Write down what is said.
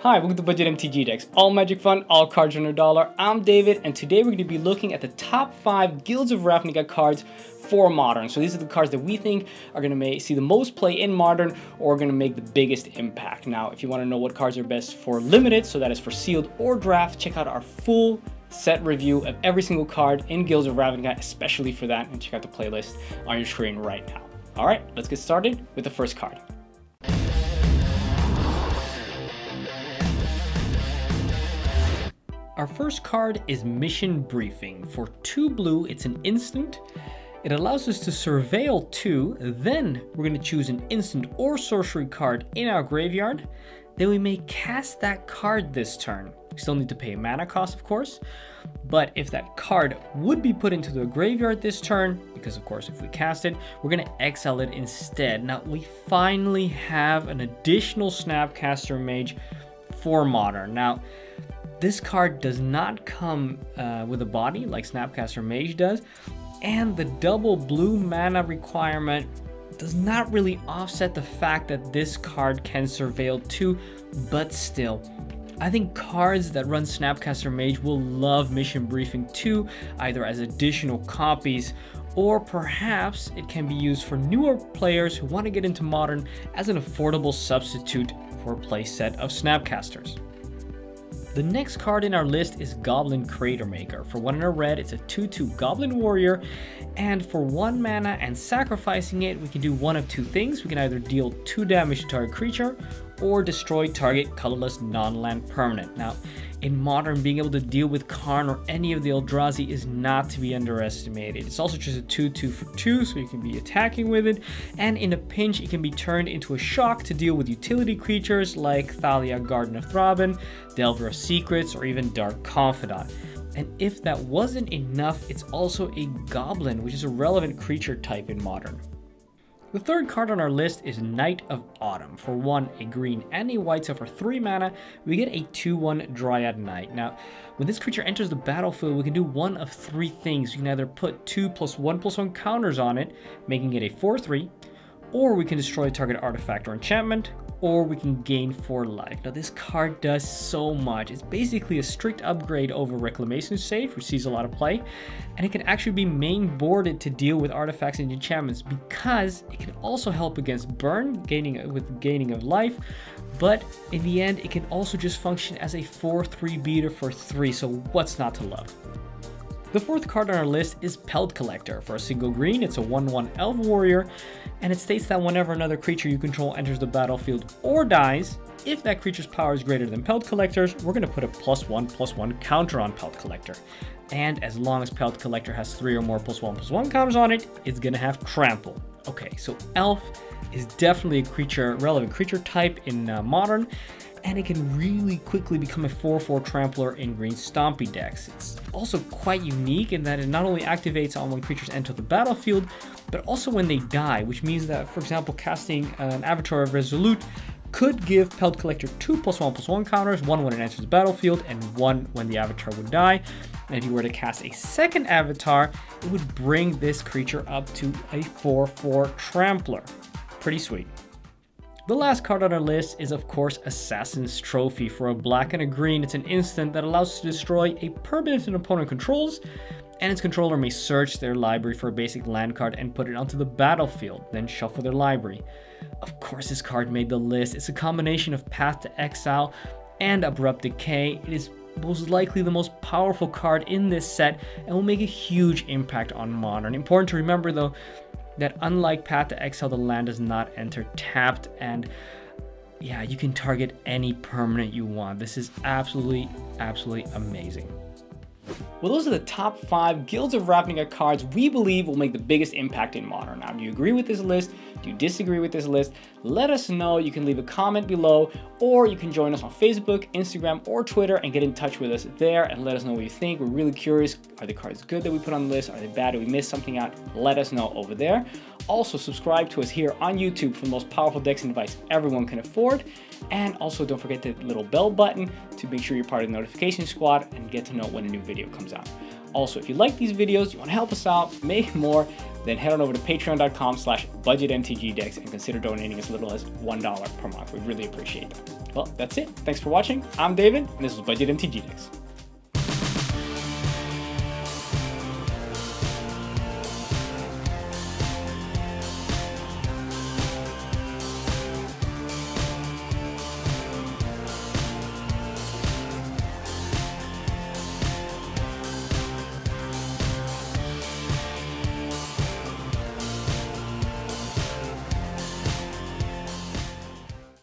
Hi, welcome to Budget MTG Decks. All magic fun, all cards under $1. I'm David, and today we're going to be looking at the top 5 Guilds of Ravnica cards for Modern. So these are the cards that we think are going to see the most play in Modern or are going to make the biggest impact. Now, if you want to know what cards are best for Limited, so that is for Sealed or Draft, check out our full set review of every single card in Guilds of Ravnica, especially for that, and check out the playlist on your screen right now. All right, let's get started with the first card. Our first card is Mission Briefing. For 2 blue, it's an instant. It allows us to surveil 2, then we're going to choose an instant or sorcery card in our graveyard. Then we may cast that card this turn. We still need to pay a mana cost, of course, but if that card would be put into the graveyard this turn, because of course if we cast it, we're going to exile it instead. Now we finally have an additional Snapcaster Mage for Modern. Now, this card does not come with a body like Snapcaster Mage does, and the double blue mana requirement does not really offset the fact that this card can surveil 2, but still, I think cards that run Snapcaster Mage will love Mission Briefing 2, either as additional copies, or perhaps it can be used for newer players who want to get into Modern as an affordable substitute for a playset of Snapcasters. The next card in our list is Goblin Crater Maker. For 1 and a red, it's a 2/2 Goblin Warrior, and for 1 mana and sacrificing it, we can do one of 2 things. We can either deal 2 damage to target creature, or destroy target colorless non-land permanent. Now, in Modern, being able to deal with Karn or any of the Eldrazi is not to be underestimated. It's also just a 2/2 for 2, so you can be attacking with it, and in a pinch, it can be turned into a shock to deal with utility creatures like Thalia, Garden of Thraben, Delver of Secrets, or even Dark Confidant. And if that wasn't enough, it's also a Goblin, which is a relevant creature type in Modern. The third card on our list is Knight of Autumn. For 1, a green and a white, so for 3 mana, we get a 2/1 Dryad Knight. Now, when this creature enters the battlefield, we can do one of 3 things. We can either put 2+1/+1 counters on it, making it a 4/3, or we can destroy a target artifact or enchantment, or we can gain 4 life. Now this card does so much. It's basically a strict upgrade over Reclamation Sage, which sees a lot of play, and it can actually be main boarded to deal with artifacts and enchantments because it can also help against burn, gaining of life, but in the end it can also just function as a 4/3 beater for 3, so what's not to love? The fourth card on our list is Pelt Collector. For a single green, it's a 1/1 Elf Warrior, and it states that whenever another creature you control enters the battlefield or dies, if that creature's power is greater than Pelt Collector's, we're going to put a +1/+1 counter on Pelt Collector. And as long as Pelt Collector has 3 or more +1/+1 counters on it, it's going to have Trample. Okay, so Elf is definitely a relevant creature type in Modern, and it can really quickly become a 4/4 Trampler in green Stompy decks. It's also quite unique in that it not only activates on when creatures enter the battlefield, but also when they die, which means that, for example, casting an Avatar of Resolute could give Pelt Collector 2 +1/+1 counters, 1 when it enters the battlefield, and 1 when the Avatar would die. And if you were to cast a second Avatar, it would bring this creature up to a 4/4 Trampler. Pretty sweet. The last card on our list is, of course, Assassin's Trophy. For a black and a green, it's an instant that allows us to destroy a permanent an opponent controls, and its controller may search their library for a basic land card and put it onto the battlefield, then shuffle their library. Of course, this card made the list. It's a combination of Path to Exile and Abrupt Decay. It is most likely the most powerful card in this set and will make a huge impact on Modern. Important to remember, though, that unlike Path to Exile, the land does not enter tapped, and yeah, you can target any permanent you want. This is absolutely amazing. Well, those are the top 5 Guilds of Ravnica cards we believe will make the biggest impact in Modern. Now, do you agree with this list? Do you disagree with this list? Let us know. You can leave a comment below, or you can join us on Facebook, Instagram, or Twitter and get in touch with us there and let us know what you think. We're really curious. Are the cards good that we put on the list? Are they bad? Did we miss something out? Let us know over there. Also, subscribe to us here on YouTube for the most powerful decks and advice everyone can afford. And also, don't forget the little bell button to make sure you're part of the notification squad and get to know when a new video comes out. Also, if you like these videos, you want to help us out, make more, then head on over to patreon.com/budgetmtgdecks and consider donating as little as $1 per month. We really appreciate that. Well, that's it. Thanks for watching. I'm David, and this was Budget MTG Decks.